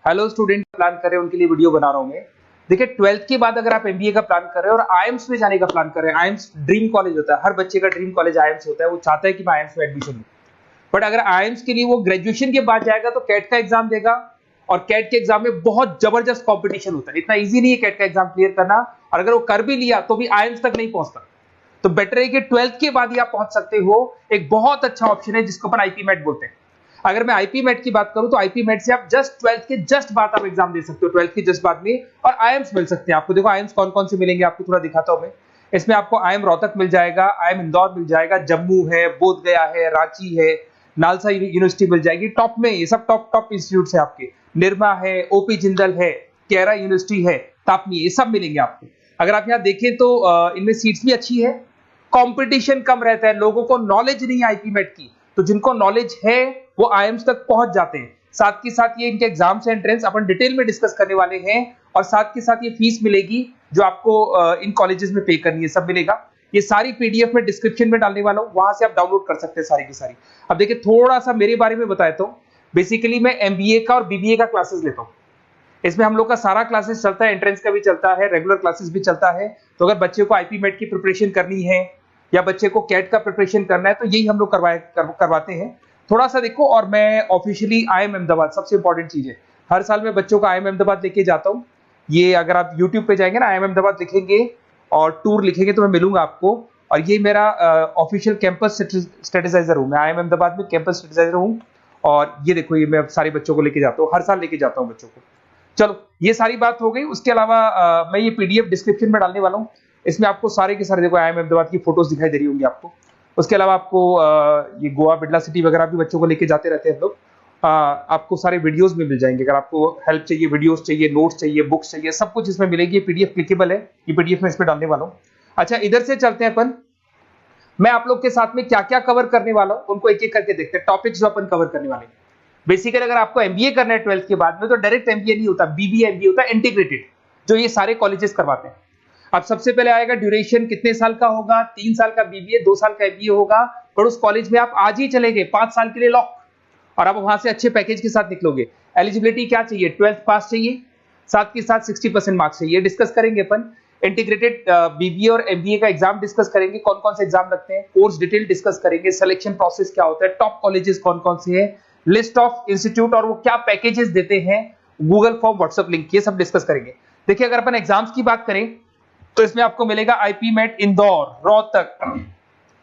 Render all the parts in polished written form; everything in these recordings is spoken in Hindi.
हेलो स्टूडेंट प्लान कर रहे हैं उनके लिए वीडियो बना रहा हूं मैं। देखिए 12th के बाद अगर आप एमबीए का प्लान कर रहे हैं और आईएम्स में जाने का प्लान कर रहे हैं, आईएम्स ड्रीम कॉलेज होता है, हर बच्चे का ड्रीम कॉलेज आईएम्स होता है, वो चाहता है कि मैं आईएम्स में एडमिशन लूं। बट अगर आईएम्स के लिए वो ग्रेजुएशन के बाद जाएगा तो कैट का एग्जाम देगा और कैट के एग्जाम में बहुत जबरदस्त कॉम्पिटिशन होता है, इतना ईजी नहीं है कैट का एग्जाम क्लियर करना, और अगर वो कर भी लिया तो भी आईएम्स तक नहीं पहुंचता। तो बेटर है कि 12th के बाद ही आप पहुंच सकते हो। एक बहुत अच्छा ऑप्शन है जिसको अपन आईपी मेट बोलते हैं। अगर मैं आईपी मेट की बात करूं तो आईपी मेट से आप जस्ट 12th के जस्ट बाद आप एग्जाम दे सकते हो, 12th के जस्ट बाद में, और आईएम्स मिल सकते हैं आपको। देखो आईएम्स कौन कौन से मिलेंगे आपको थोड़ा दिखाता हूं मैं। इसमें आपको आईएम रोहतक मिल जाएगा, आईएम इंदौर मिल जाएगा, जम्मू है, बोधगया है, रांची है, नालसा यूनिवर्सिटी मिल जाएगी। टॉप में ये सब टॉप टॉप इंस्टीट्यूट है आपके, निर्मा है, ओपी जिंदल है, केरा यूनिवर्सिटी है, तापनी, ये सब मिलेंगे आपको। अगर आप यहाँ देखें तो इनमें सीट्स भी अच्छी है, कंपटीशन कम रहता है, लोगों को नॉलेज नहीं है आईपी मेट की, तो जिनको नॉलेज है वो आईएम्स तक पहुंच जाते हैं। साथ के साथ ये इनके एग्जाम्स एंट्रेंस अपन डिटेल में डिस्कस करने वाले हैं, और साथ के साथ ये फीस मिलेगी जो आपको इन कॉलेजेस में पे करनी है, सब मिलेगा। ये सारी पीडीएफ में डिस्क्रिप्शन में डालने वाला हूं, वहां से आप डाउनलोड कर सकते हैं सारी की सारी। अब देखिए थोड़ा सा मेरे बारे में बताता हूं। बेसिकली मैं एमबीए का और बीबीए का क्लासेस लेता हूं। इसमें हम लोग का सारा क्लासेस चलता है, एंट्रेंस का भी चलता है, रेगुलर क्लासेस भी चलता है। तो अगर बच्चे को आईपी मेट की प्रिपरेशन करनी है या बच्चे को कैट का प्रिपरेशन करना है तो यही हम लोग करवाते हैं। थोड़ा सा देखो, और मैं ऑफिशियली आईएम अहमदाबाद, सबसे इंपॉर्टेंट चीज है, हर साल मैं बच्चों को आईएम अहमदाबाद लेके जाता हूँ। ये अगर आप यूट्यूब पे जाएंगे ना, आईएम अहमदाबाद लिखेंगे और टूर लिखेंगे तो मैं मिलूंगा आपको। और ये मेरा ऑफिशियल कैंपस स्ट्रेटेजाइजर हूँ, मैं आईएम अहमदाबाद में कैंपस स्ट्रेटेजाइजर हूँ। और ये देखो, ये मैं सारे बच्चों को लेके जाता हूँ, हर साल लेके जाता हूँ बच्चों को। चलो ये सारी बात हो गई। उसके अलावा मैं ये पीडीएफ डिस्क्रिप्शन में डालने वाला हूँ। इसमें आपको सारे के सारे, देखो आईएम अहमदाबाद की फोटोज दिखाई दे रही होंगी आपको। उसके अलावा आपको ये गोवा बिरला सिटी वगैरह भी बच्चों को लेके जाते रहते हैं हम लोग। आपको सारे वीडियोस में मिल जाएंगे। अगर आपको हेल्प चाहिए, वीडियोस चाहिए, नोट्स चाहिए, बुक्स चाहिए, सब कुछ इसमें मिलेगी। ये पीडीएफ क्लिकेबल है, ये पीडीएफ में इसमें डालने वाला हूँ। अच्छा इधर से चलते हैं अपन, मैं आप लोग के साथ में क्या क्या कवर करने वाला हूँ उनको एक एक करके देखते हैं, टॉपिक्स जो अपन कवर करने वाले हैं। बेसिकली अगर आपको एमबीए करना है 12th के बाद में तो डायरेक्ट एमबीए नहीं होता, बीबीए एमबीए होता है, इंटीग्रेटेड, जो ये सारे कॉलेजेस करवाते हैं। अब सबसे पहले आएगा ड्यूरेशन, कितने साल का होगा, 3 साल का बीबीए, 2 साल का एमबीए होगा। पर उस कॉलेज में आप आज ही चले गए 5 साल के लिए लॉक, और आप वहां से अच्छे पैकेज के साथ निकलोगे। एलिजिबिलिटी क्या चाहिए, 12th पास चाहिए, साथ के साथ 60% मार्क्स चाहिए। डिस्कस करेंगे अपन इंटीग्रेटेड बीबीए और एमबीए का एग्जाम डिस्कस करेंगे, कौन कौन से एग्जाम लगते हैं, कोर्स डिटेल डिस्कस करेंगे, सिलेक्शन प्रोसेस क्या होता है, टॉप कॉलेजेस कौन कौन से हैं, लिस्ट ऑफ इंस्टीट्यूट और वो क्या पैकेजेस देते हैं, गूगल फॉर्म, व्हाट्सएप लिंक, ये सब डिस्कस करेंगे। देखिए अगर अपन एग्जाम्स की बात करें तो इसमें आपको मिलेगा IPMAT Indore, Rohtak,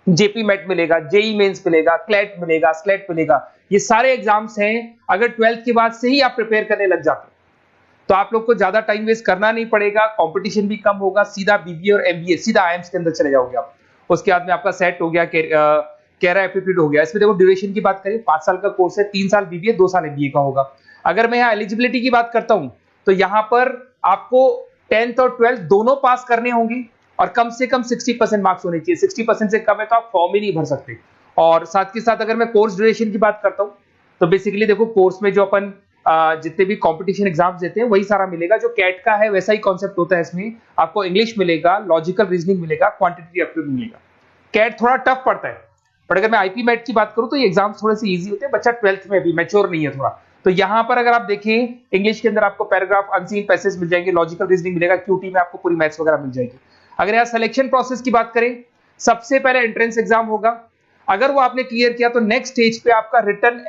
JIPMAT मिलेगा, जेई मेंस मिलेगा, क्लेट मिलेगा, स्लेट मिलेगा। ये सारे एग्जाम्स हैं। अगर 12th के बाद से ही आप प्रिपेयर करने लग जाते हैं तो आप लोग को ज्यादा टाइम वेस्ट करना नहीं पड़ेगा, कंपटीशन भी कम होगा, सीधा बीबीए और एमबीए सीधा आईएम्स के अंदर चले जाओगे आप। उसके बाद में आपका सेट हो गया, कैरा एप्टीट्यूड हो गया। इसमें देखो ड्यूरेशन की बात करें, 5 साल का कोर्स है, 3 साल बीबीए, 2 साल एमबीए का होगा। अगर मैं यहाँ एलिजिबिलिटी की बात करता हूं तो यहाँ पर आपको 10th और 12th दोनों पास करने होंगे और कम से कम 60% मार्क्स होने चाहिए। 60% से कम है तो आप फॉर्म ही नहीं भर सकते। और साथ के साथ अगर मैं कोर्स ड्यूरेशन की बात करता हूं तो बेसिकली देखो कोर्स में जो अपन जितने भी कंपटीशन एग्जाम्स देते हैं वही सारा मिलेगा। जो कैट का है वैसा ही कॉन्सेप्ट होता है। इसमें आपको इंग्लिश मिलेगा, लॉजिकल रीजनिंग मिलेगा, क्वांटिटेटिव एप्टीट्यूड मिलेगा। कैट थोड़ा टफ पड़ता है, बट अगर मैं आईपी मेट की बात करूं तो ये एग्जाम्स थोड़े से इजी होते हैं। बच्चा 12th में भी मैच्योर नहीं है थोड़ा, तो यहां पर अगर आप देखें इंग्लिश के अंदर आपको पैराग्राफ, अनसीन पैसेज मिल जाएंगे, लॉजिकल रीजनिंग मिलेगा, क्यूटी में आपको पूरी मैथ्स वगैरह मिल जाएगी। अगर यहाँ सिलेक्शन प्रोसेस की बात करें, सबसे पहले एंट्रेंस एग्जाम होगा। अगर वो आपने क्लियर किया तो नेक्स्ट स्टेज पे आपका रिटन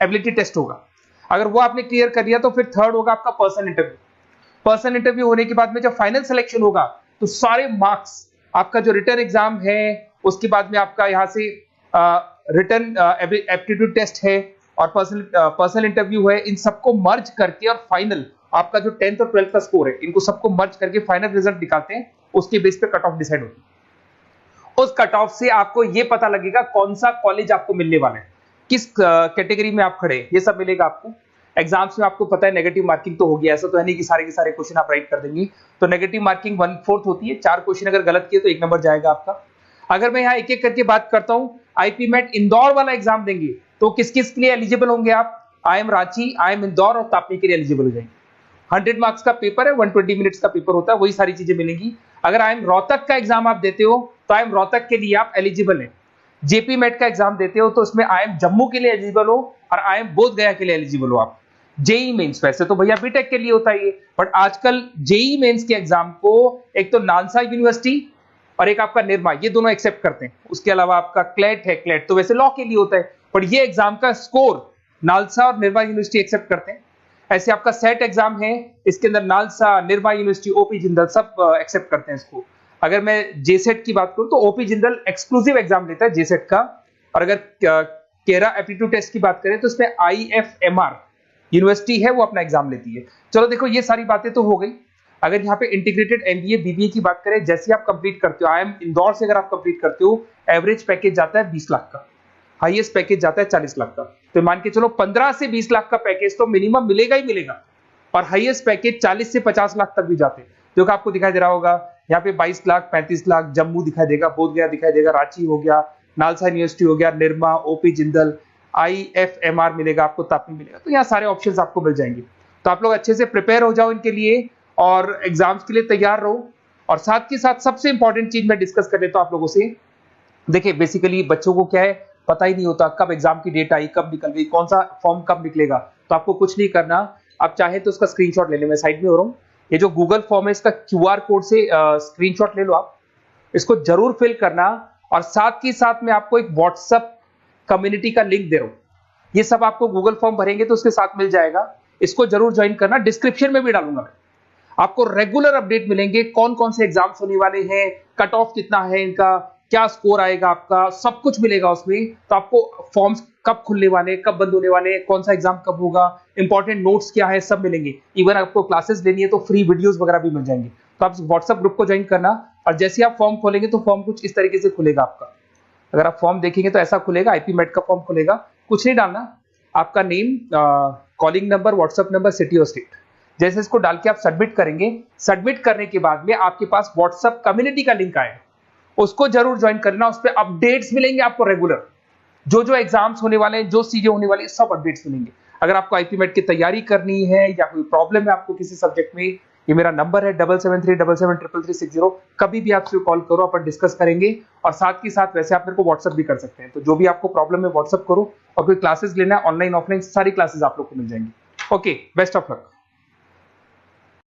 एबिलिटी टेस्ट होगा। अगर वो आपने क्लियर कर लिया तो फिर थर्ड होगा आपका पर्सनल इंटरव्यू। पर्सनल इंटरव्यू होने के बाद में जब फाइनल सिलेक्शन होगा तो सारे मार्क्स, आपका जो रिटन एग्जाम है, उसके बाद में आपका यहाँ से रिटन एप्टीट्यूड टेस्ट है और पर्सनल इंटरव्यू है, इन सबको मर्ज करके और फाइनल आपका जो 10th और 12th का स्कोर है, इनको सबको मर्ज करके फाइनल रिजल्ट निकालते हैं। उसके बेस पे कट ऑफ डिसाइड होती है। उस कट ऑफ से आपको ये पता लगेगा कौन सा कॉलेज आपको मिलने वाला है, किस कैटेगरी में आप खड़े, ये सब मिलेगा आपको। एग्जाम्स में आपको पता है नेगेटिव मार्किंग तो होगी, ऐसा तो है नहीं कि सारे के सारे क्वेश्चन आप राइट कर देंगे। तो नेगेटिव मार्किंग 1/4 होती है, 4 क्वेश्चन अगर गलत किए तो 1 नंबर जाएगा आपका। अगर मैं यहाँ एक एक करके बात करता हूँ, आईपी मेट इंदौर वाला एग्जाम देंगे तो किस किस के लिए एलिजिबल होंगे आप, आईएम रांची, आईएम इंदौर और तापनी के लिए एलिजिबल हो जाएंगे। 100 मार्क्स का पेपर है, 120 मिनट्स का पेपर होता है, वही सारी चीजें मिलेंगी। अगर आईएम रोहतक का एग्जाम आप देते हो तो आईएम रोहतक के लिए आप एलिजिबल है। जेपी मेट का एग्जाम देते हो तो उसमें आईएम जम्मू के लिए एलिजिबल हो और आईएम बोधगया के लिए एलिजिबल हो आप। जेई मेंस, वैसे तो भैया बीटेक के लिए होता है ये, बट आजकल जेई मेंस के एग्जाम को एक तो नालसा यूनिवर्सिटी और एक आपका निर्मा, ये दोनों एक्सेप्ट करते हैं। उसके अलावा आपका क्लेट है, क्लेट तो वैसे लॉ के लिए होता है, पर ये एग्जाम का स्कोर नालसा और निर्मा यूनिवर्सिटी एक्सेप्ट करते हैं। ऐसे आपका सेट एग्जाम है, इसके अंदर NALSA, Nirma university, OP Jindal सब एक्सेप्ट करते हैं इसको। अगर मैं जेसेट की बात करूं तो ओपी जिंदल एक्सक्लूसिव एग्जाम लेता है जेसेट का, और अगर केरा एप्टीट्यूड टेस्ट की बात करें तो इसमें आईएफएमआर यूनिवर्सिटी है वो अपना एग्जाम लेती है। चलो देखो ये सारी बातें तो हो गई। अगर यहाँ पे इंटीग्रेटेड एमबीए बीबीए की बात करें, जैसे आप कंप्लीट करते हो, आईएम इंदौर से अगर आप कंप्लीट करते हो, एवरेज पैकेज जाता है 20 लाख का, हाईएस्ट पैकेज जाता है 40 लाख का। तो मान के चलो 15 से 20 लाख का पैकेज तो मिनिमम मिलेगा ही मिलेगा, और हाईएस्ट पैकेज 40 से 50 लाख तक भी जाते हैं। जो कि आपको दिखाई दे रहा होगा यहाँ पे 22 लाख, 35 लाख, जम्मू दिखाई देगा, बोधगया दिखाई देगा, रांची हो गया, नालसा यूनिवर्सिटी हो गया, निर्मा, ओपी जिंदल, आईएफएमआर मिलेगा आपको, तापी मिलेगा। तो यहाँ सारे ऑप्शंस आपको मिल जाएंगे। तो आप लोग अच्छे से प्रिपेयर हो जाओ इनके लिए और एग्जाम्स के लिए तैयार रहो। और साथ के साथ सबसे इंपॉर्टेंट चीज मैं डिस्कस कर लेता हूं आप लोगों से। देखिए बेसिकली बच्चों को क्या है, पता ही नहीं होता कब एग्जाम की डेट आई, कब निकल गई, कौन सा फॉर्म कब निकलेगा। तो आपको कुछ नहीं करना, आप चाहे तो उसका स्क्रीनशॉट ले लें, मैं साइड में हो रहा हूँ। ये जो गूगल फॉर्म है इसका क्यूआर कोड से स्क्रीनशॉट ले लो आप, इसको जरूर फिल करना। और साथ ही साथ मैं आपको एक व्हाट्सएप कम्युनिटी का लिंक दे रहा हूं, ये सब आपको गूगल फॉर्म भरेंगे तो उसके साथ मिल जाएगा, इसको जरूर ज्वाइन करना। डिस्क्रिप्शन में भी डालूंगा मैं, आपको रेगुलर अपडेट मिलेंगे, कौन कौन से एग्जाम्स होने वाले हैं, कट ऑफ कितना है इनका, क्या स्कोर आएगा आपका, सब कुछ मिलेगा उसमें। तो आपको फॉर्म्स कब खुलने वाले, कब बंद होने वाले, कौन सा एग्जाम कब होगा, इंपॉर्टेंट नोट्स क्या है, सब मिलेंगे। इवन आपको क्लासेस लेनी है तो फ्री वीडियोस वगैरह भी मिल जाएंगे। तो आप व्हाट्सएप ग्रुप को ज्वाइन करना, और जैसे आप फॉर्म खोलेंगे तो फॉर्म कुछ इस तरीके से खुलेगा आपका। अगर आप फॉर्म देखेंगे तो ऐसा खुलेगा, आईपी मेट का फॉर्म खुलेगा। कुछ नहीं डालना, आपका name, calling number, WhatsApp number, city और स्टेट, जैसे इसको डाल के आप सबमिट करेंगे। सबमिट करने के बाद में आपके पास व्हाट्सएप कम्युनिटी का लिंक आएगा, उसको जरूर ज्वाइन करना। उस पर अपडेट्स मिलेंगे आपको रेगुलर, जो एग्जाम्स होने वाले हैं, जो चीजें होने वाली है, सब अपडेट्स मिलेंगे। अगर आपको आईपी मेट की तैयारी करनी है या कोई प्रॉब्लम है आपको किसी सब्जेक्ट में, ये मेरा नंबर है 7737733360, कभी भी आपसे कॉल करो, अपन डिस्कस करेंगे। और साथ ही साथ वैसे आप मेरे को व्हाट्सएप भी कर सकते हैं। तो जो भी आपको प्रॉब्लम है व्हाट्सएप करो, और कोई क्लासेस लेना है ऑनलाइन ऑफलाइन, सारी क्लासेस आप लोग को मिल जाएंगी। Okay, best of luck.